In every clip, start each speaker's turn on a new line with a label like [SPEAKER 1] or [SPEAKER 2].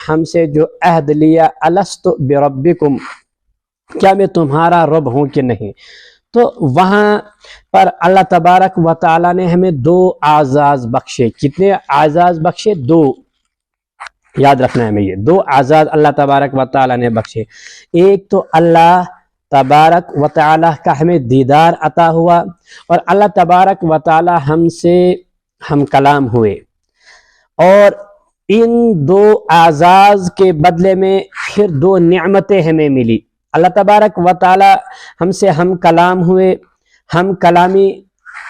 [SPEAKER 1] ہم سے جو عہد لیا الست بربکم، کیا میں تمہارا رب ہوں کہ نہیں؟ تو وہاں پر اللہ تبارک و تعالیٰ نے ہمیں 2 اعزاز بخشے۔ کتنے اعزاز بخشے؟ 2، یاد رکھنا ہے ہمیں، یہ 2 اعزاز اللہ تبارک و تعالیٰ نے بخشے۔ ایک تو اللہ تبارک و تعالیٰ کا ہمیں دیدار عطا ہوا، اور اللہ تبارک و تعالیٰ ہم سے ہم کلام ہوئے، اور ان 2 اعزاز کے بدلے میں پھر 2 نعمتیں ہمیں ملی۔ اللہ تبارک و تعالیٰ ہم سے ہم کلام ہوئے۔ ہم کلامی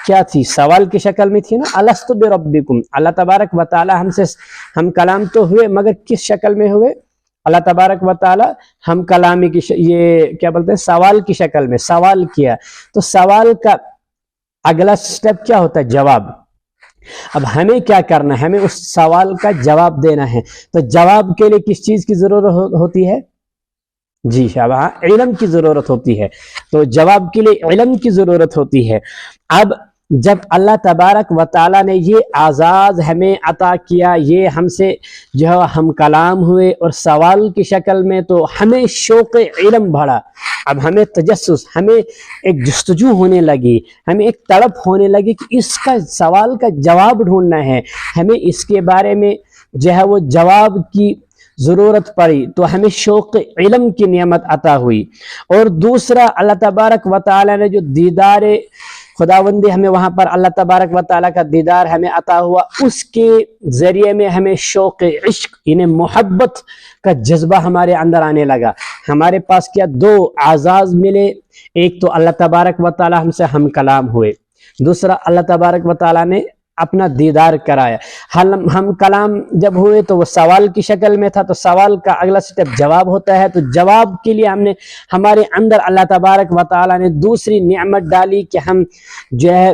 [SPEAKER 1] کیا تھی؟ سوال کی شکل میں تھی نا، الست بربکم۔ اللہ تبارک و تعالیٰ ہم سے ہم کلام تو ہوئے، مگر کس شکل میں ہوئے؟ اللہ تبارک و تعالیٰ ہم کلامی کی یہ کیا بولتے ہیں، سوال کی شکل میں سوال کیا۔ تو سوال کا اگلا سٹیپ کیا ہوتا ہے؟ جواب۔ اب ہمیں کیا کرنا ہے؟ ہمیں اس سوال کا جواب دینا ہے۔ تو جواب کے لیے کس چیز کی ضرورت ہوتی ہے؟ جی شابہ، علم کی ضرورت ہوتی ہے۔ تو جواب کے لیے علم کی ضرورت ہوتی ہے۔ اب جب اللہ تبارک و تعالیٰ نے یہ اعزاز ہمیں عطا کیا، یہ ہم سے جو ہے ہم کلام ہوئے اور سوال کی شکل میں، تو ہمیں شوق علم بڑھا۔ اب ہمیں تجسس، ہمیں ایک جستجو ہونے لگی، ہمیں ایک تڑپ ہونے لگی کہ اس کا سوال کا جواب ڈھونڈنا ہے، ہمیں اس کے بارے میں جو ہے وہ جواب کی ضرورت پڑی، تو ہمیں شوق علم کی نعمت عطا ہوئی۔ اور دوسرا، اللہ تبارک و تعالیٰ نے جو دیدار خداوندی ہمیں وہاں پر اللہ تبارک و تعالیٰ کا دیدار ہمیں عطا ہوا، اس کے ذریعے میں ہمیں شوق عشق، یعنی محبت کا جذبہ ہمارے اندر آنے لگا۔ ہمارے پاس کیا 2 اعزاز ملے، ایک تو اللہ تبارک و تعالیٰ ہم سے ہم کلام ہوئے، دوسرا اللہ تبارک و تعالیٰ نے اپنا دیدار کرایا۔ ہم کلام جب ہوئے تو وہ سوال کی شکل میں تھا، تو سوال کا اگلا سٹیپ جواب ہوتا ہے۔ تو جواب کے لیے ہم نے ہمارے اندر اللہ تبارک و تعالیٰ نے دوسری نعمت ڈالی کہ ہم جو ہے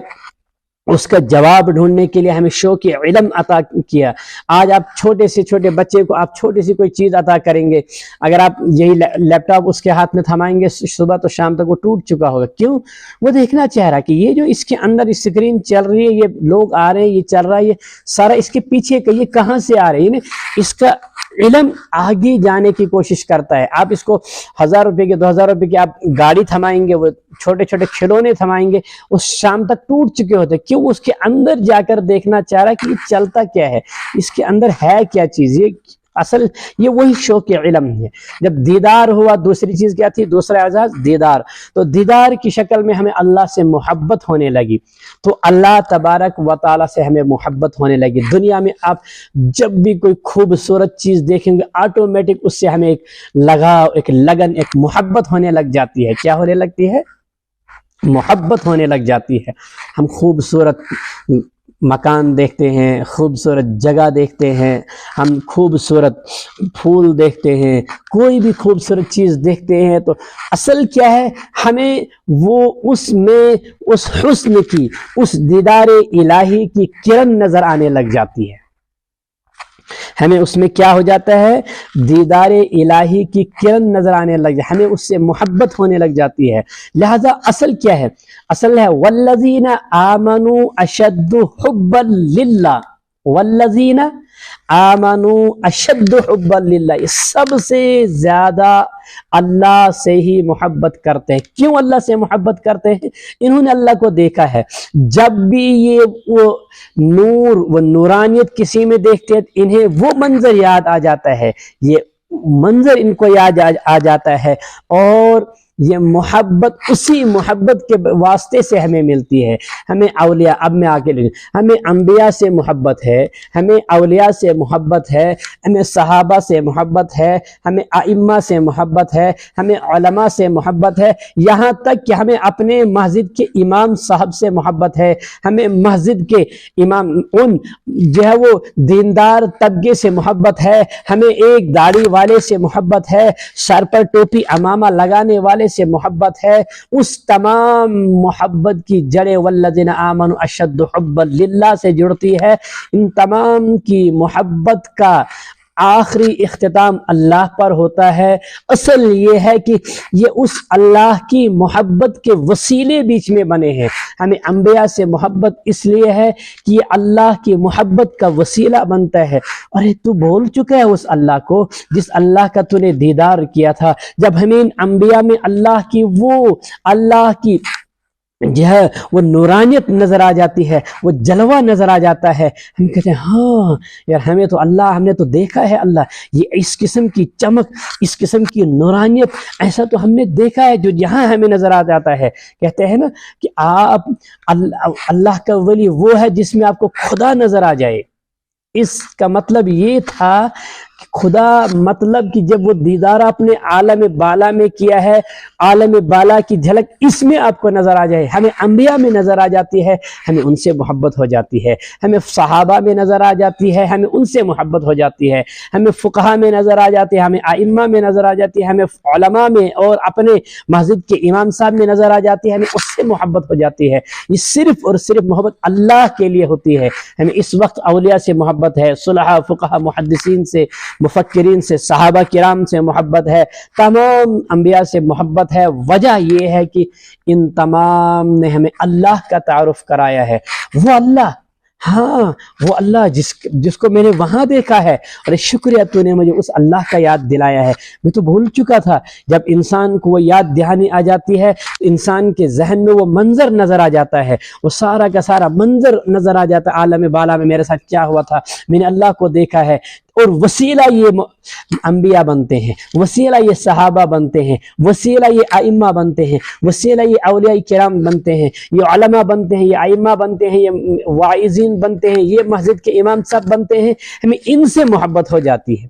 [SPEAKER 1] اس کا جواب ڈھونڈنے کے لیے ہمیں شوق علم عطا کیا۔ آج آپ چھوٹے سے چھوٹے بچے کو آپ چھوٹی سی کوئی چیز عطا کریں گے، اگر آپ یہی لیپ ٹاپ اس کے ہاتھ میں تھمائیں گے، صبح تو شام تک وہ ٹوٹ چکا ہوگا۔ کیوں؟ وہ دیکھنا چاہ رہا کہ یہ جو اس کے اندر اسکرین چل رہی ہے، یہ لوگ آ رہے ہیں، یہ چل رہا ہے، یہ سارا اس کے پیچھے کا یہ کہاں سے آ رہے ہیں، یعنی اس کا علم آگے جانے کی کوشش کرتا ہے۔ آپ اس کو 1000 روپے کے 2000 روپے کی آپ گاڑی تھمائیں گے، وہ چھوٹے چھوٹے کھلونے تھمائیں گے، اس شام تک ٹوٹ چکے ہوتے ہیں۔ کیوں؟ اس کے اندر جا کر دیکھنا چاہ رہا ہے کہ یہ چلتا کیا ہے، اس کے اندر ہے کیا چیز، یہ وہی شوق علم ہے۔ جب دیدار ہوا، دوسری چیز کیا تھی؟ دوسرا اعزاز دیدار۔ تو دیدار کی شکل میں ہمیں اللہ سے محبت ہونے لگی، تو اللہ تبارک و تعالیٰ سے ہمیں محبت ہونے لگی۔ دنیا میں آپ جب بھی کوئی خوبصورت چیز دیکھیں گے، آٹومیٹک اس سے ہمیں ایک لگاؤ، ایک لگن، ایک محبت ہونے لگ جاتی ہے۔ کیا ہونے لگتی ہے؟ محبت ہونے لگ جاتی ہے۔ ہم خوبصورت مکان دیکھتے ہیں، خوبصورت جگہ دیکھتے ہیں، ہم خوبصورت پھول دیکھتے ہیں، کوئی بھی خوبصورت چیز دیکھتے ہیں، تو اصل کیا ہے؟ ہمیں وہ اس میں اس حسن کی، اس دیدار الہی کی کرن نظر آنے لگ جاتی ہے۔ ہمیں اس میں کیا ہو جاتا ہے؟ دیدار الہی کی کرن نظر آنے لگ جاتی ہے، ہمیں اس سے محبت ہونے لگ جاتی ہے۔ لہذا اصل کیا ہے؟ اصل ہے والذین آمنوا اشد حبا للہ، والذین آمنوا اشد حبا للہ، یہ سب سے زیادہ اللہ سے ہی محبت کرتے ہیں۔ کیوں اللہ سے محبت کرتے ہیں؟ انہوں نے اللہ کو دیکھا ہے۔ جب بھی یہ وہ نور، وہ نورانیت کسی میں دیکھتے ہیں، انہیں وہ منظر یاد آ جاتا ہے، یہ منظر ان کو یاد آ جاتا ہے، اور یہ محبت اسی محبت کے واسطے سے ہمیں ملتی ہے۔ ہمیں اولیاء، اب میں آگے ہمیں انبیاء سے محبت ہے، ہمیں اولیاء سے محبت ہے، ہمیں صحابہ سے محبت ہے، ہمیں ائمہ سے محبت ہے، ہمیں علماء سے محبت ہے، یہاں تک کہ ہمیں اپنے مسجد کے امام صاحب سے محبت ہے، ہمیں مسجد کے امام ان جو ہے وہ دیندار طبقے سے محبت ہے، ہمیں ایک داڑھی والے سے محبت ہے، سر پر ٹوپی امامہ لگانے والے سے محبت ہے۔ اس تمام محبت کی جڑیں والذین آمنوا اشد حبا للہ سے جڑتی ہے۔ ان تمام کی محبت کا آخری اختتام اللہ پر ہوتا ہے۔ اصل یہ ہے کہ یہ اس اللہ کی محبت کے وسیلے بیچ میں بنے ہیں۔ ہمیں انبیاء سے محبت اس لیے ہے کہ یہ اللہ کی محبت کا وسیلہ بنتا ہے۔ ارے تو بھول چکا ہے اس اللہ کو جس اللہ کا تو نے دیدار کیا تھا۔ جب ہمیں ان انبیاء میں اللہ کی جو ہے وہ نورانیت نظر آ جاتی ہے، وہ جلوہ نظر آ جاتا ہے، ہم کہتے ہیں ہاں یار ہمیں تو اللہ، ہم نے تو دیکھا ہے اللہ، یہ اس قسم کی چمک، اس قسم کی نورانیت ایسا تو ہم نے دیکھا ہے جو یہاں ہمیں نظر آ جاتا ہے۔ کہتے ہیں نا کہ آپ اللہ کا ولی وہ ہے جس میں آپ کو خدا نظر آ جائے۔ اس کا مطلب یہ تھا کہ خدا مطلب کہ جب وہ دیدار آپ نے عالم بالا میں کیا ہے، عالم بالا کی جھلک اس میں آپ کو نظر آ جائے۔ ہمیں انبیاء میں نظر آ جاتی ہے، ہمیں ان سے محبت ہو جاتی ہے۔ ہمیں صحابہ میں نظر آ جاتی ہے، ہمیں ان سے محبت ہو جاتی ہے۔ ہمیں فقہا میں نظر آ جاتی ہے، ہمیں ائمہ میں نظر آ جاتی ہے۔ ہمیں علماء میں اور اپنے مسجد کے امام صاحب میں نظر آ جاتی ہے، ہمیں اس سے محبت ہو جاتی ہے۔ یہ صرف اور صرف محبت اللہ کے لیے ہوتی ہے۔ ہمیں اس وقت اولیاء سے محبت ہے، صلحاء، فقہا، محدثین سے، مفکرین سے، صحابہ کرام سے محبت ہے، تمام انبیاء سے محبت ہے۔ وجہ یہ ہے کہ ان تمام نے ہمیں اللہ کا تعارف کرایا ہے۔ وہ اللہ، ہاں وہ اللہ جس کو میں نے وہاں دیکھا ہے، اور شکریہ تو نے مجھے اس اللہ کا یاد دلایا ہے، میں تو بھول چکا تھا۔ جب انسان کو وہ یاد دہانی آ جاتی ہے، انسان کے ذہن میں وہ منظر نظر آ جاتا ہے، وہ سارا کا سارا منظر نظر آ جاتا ہے، عالم بالا میں میرے ساتھ کیا ہوا تھا، میں نے اللہ کو دیکھا ہے۔ اور وسیلہ یہ انبیاء بنتے ہیں، وسیلہ یہ صحابہ بنتے ہیں، وسیلہ یہ ائمہ بنتے ہیں، وسیلہ یہ اولیاء کرام بنتے ہیں، یہ علماء بنتے ہیں، یہ ائمہ بنتے ہیں، یہ واعظین بنتے ہیں، یہ مسجد کے امام صاحب بنتے ہیں۔ ہمیں ان سے محبت ہو جاتی ہے۔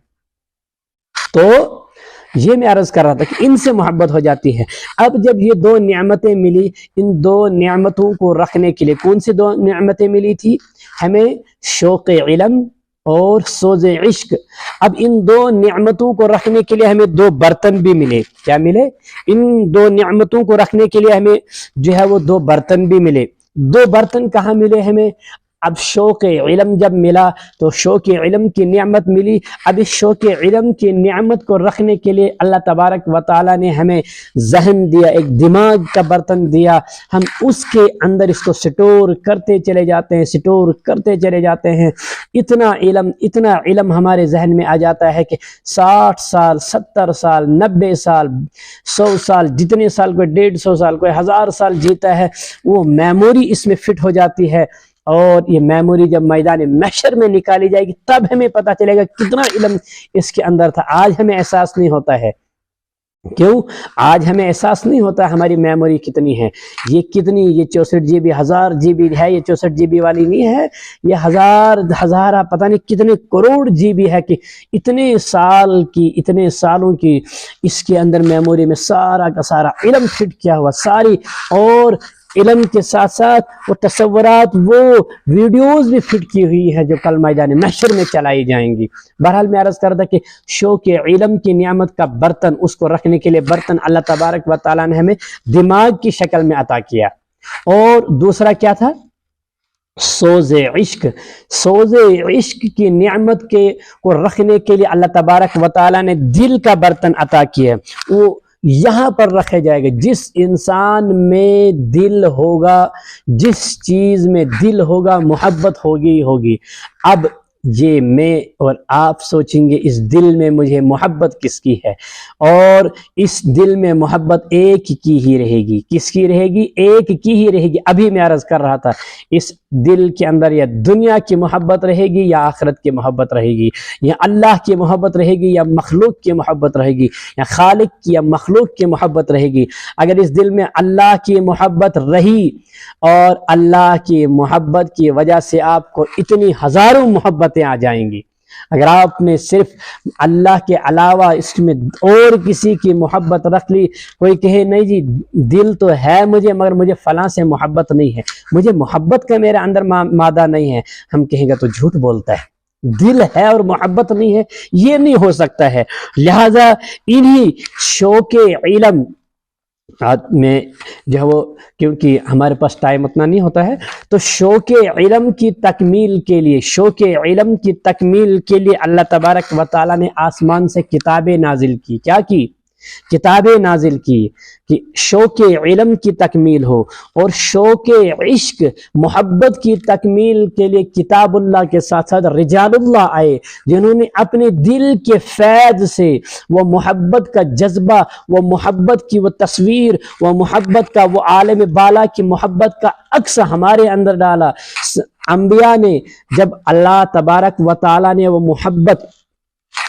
[SPEAKER 1] تو یہ میں عرض کر رہا تھا کہ ان سے محبت ہو جاتی ہے۔ اب جب یہ دو نعمتیں ملی، ان دو نعمتوں کو رکھنے کے لیے کون سی دو نعمتیں ملی تھی؟ ہمیں شوق علم اور سوز عشق۔ اب ان دو نعمتوں کو رکھنے کے لیے ہمیں دو برتن بھی ملے۔ کیا ملے؟ ان دو نعمتوں کو رکھنے کے لیے ہمیں جو ہے وہ دو برتن بھی ملے۔ دو برتن کہاں ملے ہمیں؟ اب شوق علم جب ملا تو شوق علم کی نعمت ملی۔ اب اس شوق علم کی نعمت کو رکھنے کے لیے اللہ تبارک و تعالیٰ نے ہمیں ذہن دیا، ایک دماغ کا برتن دیا۔ ہم اس کے اندر اس کو سٹور کرتے چلے جاتے ہیں، سٹور کرتے چلے جاتے ہیں۔ اتنا علم ہمارے ذہن میں آ جاتا ہے کہ 60 سال، 70 سال، 90 سال، 100 سال، جتنے سال کوئی 150 سال، کوئی 1000 سال جیتا ہے، وہ میموری اس میں فٹ ہو جاتی ہے۔ اور یہ میموری جب میدان محشر میں نکالی جائے گی تب ہمیں پتہ چلے گا کتنا علم اس کے اندر تھا۔ آج ہمیں احساس نہیں ہوتا ہے۔ کیوں؟ آج ہمیں احساس نہیں ہوتا ہماری میموری کتنی ہے۔ یہ کتنی، یہ 64 GB 1000 GB ہے، یہ 64 GB والی نہیں ہے، یہ ہزارہ پتہ نہیں کتنے کروڑ GB ہے کہ اتنے سالوں کی اس کے اندر میموری میں سارا کا سارا علم فٹ کیا ہوا، ساری، اور علم کے ساتھ ساتھ وہ تصورات، وہ ویڈیوز بھی فٹ کی ہوئی ہے جو کل میدان محشر میں چلائی جائیں گی۔ بہرحال میں عرض کر رہا تھا کہ شوق علم کی نعمت کا برتن، اس کو رکھنے کے لیے برتن اللہ تبارک و تعالیٰ نے ہمیں دماغ کی شکل میں عطا کیا۔ اور دوسرا کیا تھا؟ سوز عشق۔ سوز عشق کی نعمت کو رکھنے کے لیے اللہ تبارک و تعالیٰ نے دل کا برتن عطا کیا۔ وہ یہاں پر رکھا جائے گا، جس انسان میں دل ہوگا، جس چیز میں دل ہوگا، محبت ہوگی۔ اب یہ میں اور آپ سوچیں گے اس دل میں مجھے محبت کس کی ہے، اور اس دل میں محبت ایک کی ہی رہے گی۔ کس کی رہے گی؟ ایک کی ہی رہے گی۔ ابھی میں عرض کر رہا تھا اس دل کے اندر یا دنیا کی محبت رہے گی یا آخرت کی محبت رہے گی، یا اللہ کی محبت رہے گی یا مخلوق کی محبت رہے گی، یا خالق کی یا مخلوق کی محبت رہے گی۔ اگر اس دل میں اللہ کی محبت رہی، اور اللہ کی محبت کی وجہ سے آپ کو اتنی ہزاروں محبتیں آ جائیں گی۔ اگر آپ نے صرف اللہ کے علاوہ اس میں اور کسی کی محبت رکھ لی، کوئی کہے نہیں جی دل تو ہے مجھے مگر مجھے فلاں سے محبت نہیں ہے، مجھے محبت کا میرے اندر مادہ نہیں ہے، ہم کہیں گے تو جھوٹ بولتا ہے، دل ہے اور محبت نہیں ہے، یہ نہیں ہو سکتا ہے۔ لہذا انہی شوق علم میں جو ہے وہ کیونکہ ہمارے پاس ٹائم اتنا نہیں ہوتا ہے، تو شوق علم کی تکمیل کے لیے، شوق علم کی تکمیل کے لیے اللہ تبارک و تعالیٰ نے آسمان سے کتابیں نازل کی۔ کیا کی؟ کتابیں نازل کی کہ شوق علم کی تکمیل ہو، اور شوق عشق محبت کی تکمیل کے لیے کتاب اللہ کے ساتھ ساتھ رجال اللہ آئے، جنہوں نے اپنے دل کے فیض سے وہ محبت کا جذبہ، وہ محبت کی وہ تصویر، وہ محبت کا وہ عالم بالا کی محبت کا عکس ہمارے اندر ڈالا۔ انبیاء نے جب اللہ تبارک و تعالیٰ نے وہ محبت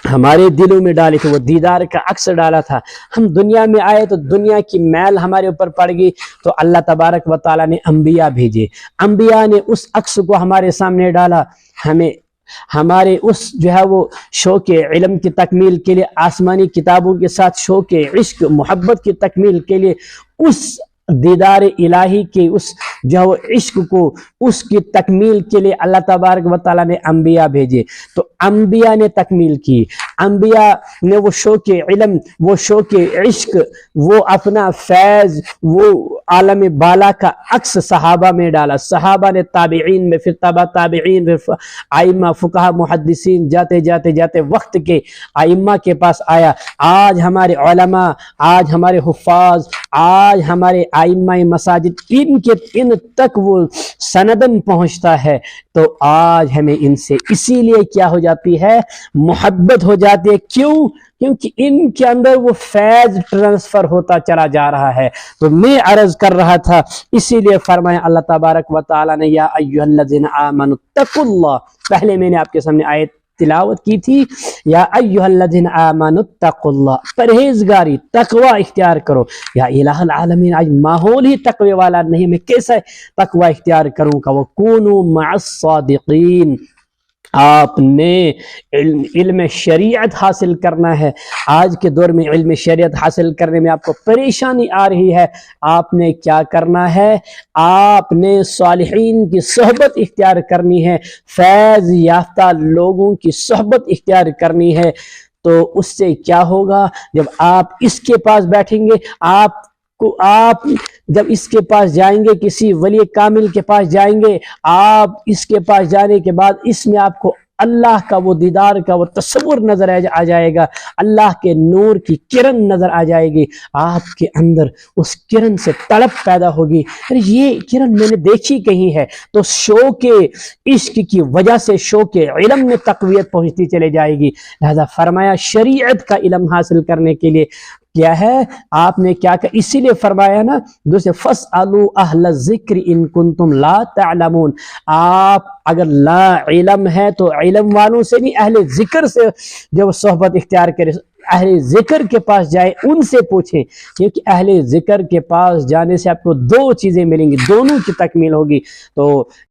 [SPEAKER 1] ہمارے دلوں میں ڈالی تھی، وہ دیدار کا عکس ڈالا تھا، ہم دنیا میں آئے تو دنیا کی میل ہمارے اوپر پڑ گئی، تو اللہ تبارک و تعالیٰ نے انبیاء بھیجے، انبیاء نے اس عکس کو ہمارے سامنے ڈالا، ہمیں ہمارے اس جو ہے وہ شوق علم کی تکمیل کے لیے آسمانی کتابوں کے ساتھ شوق عشق محبت کی تکمیل کے لیے اس دیدار الہی کے اس جو ہے وہ عشق کو، اس کی تکمیل کے لیے اللہ تبارک و تعالیٰ نے انبیاء بھیجے، تو انبیاء نے تکمیل کی، انبیاء نے وہ شوق علم، وہ شوق عشق، وہ اپنا فیض، وہ عالم بالا کا عکس صحابہ میں ڈالا، صحابہ نے تابعین میں، پھر تبع تابعین، پھر ائمہ فقہا محدثین، جاتے جاتے جاتے وقت کے ائمہ کے پاس آیا۔ آج ہمارے علماء، آج ہمارے حفاظ، آج ہمارے ائمہ مساجد، ان تک وہ سندن پہنچتا ہے، تو آج ہمیں ان سے اسی لیے کیا ہو جاتی ہے؟ محبت ہو جاتی ہے۔ کیوں؟ کیونکہ ان کے اندر وہ فیض ٹرانسفر ہوتا چلا جا رہا ہے۔ تو میں عرض کر رہا تھا، اسی لیے فرمایا اللہ تبارک و تعالیٰ نے یا ایھا الذین آمنوا اتقوا اللہ، پہلے میں نے آپ کے سامنے آیت تلاوت کی تھی، یا ایھا الذین آمنوا اتقوا اللہ، پرہیزگاری تقوی اختیار کرو۔ یا الہ العالمین، آج ماحول ہی تقوی والا نہیں، میں کیسے تقوی اختیار کروں گا؟ وَكُونُوا مَعَ الصَّادِقِينَ، آپ نے علم شریعت حاصل کرنا ہے۔ آج کے دور میں علم شریعت حاصل کرنے میں آپ کو پریشانی آ رہی ہے، آپ نے کیا کرنا ہے؟ آپ نے صالحین کی صحبت اختیار کرنی ہے، فیض یافتہ لوگوں کی صحبت اختیار کرنی ہے۔ تو اس سے کیا ہوگا؟ جب آپ اس کے پاس بیٹھیں گے، آپ جب اس کے پاس جائیں گے، کسی ولی کامل کے پاس جائیں گے، آپ اس کے پاس جانے کے بعد اس میں آپ کو اللہ کا وہ دیدار کا وہ تصور نظر آ جائے گا، اللہ کے نور کی کرن نظر آ جائے گی، آپ کے اندر اس کرن سے طلب پیدا ہوگی، یہ کرن میں نے دیکھی کہیں ہے۔ تو شوق عشق کی وجہ سے شوق علم میں تقویت پہنچتی چلے جائے گی۔ لہذا فرمایا شریعت کا علم حاصل کرنے کے لیے کیا ہے؟ آپ نے کیا کہ اسی لیے فرمایا نا دوسرے فَاسْأَلُوا أَهْلَ الذِّكْرِ إِن كُنتُمْ لَا تَعْلَمُونَ، آپ اگر لا علم ہے تو علم والوں سے نہیں، اہل ذکر سے جب صحبت اختیار کرے، اہل ذکر کے پاس جائے، ان سے پوچھیں، کیونکہ اہل ذکر کے پاس جانے سے آپ کو دو چیزیں ملیں گی، دونوں کی تکمیل ہوگی۔ تو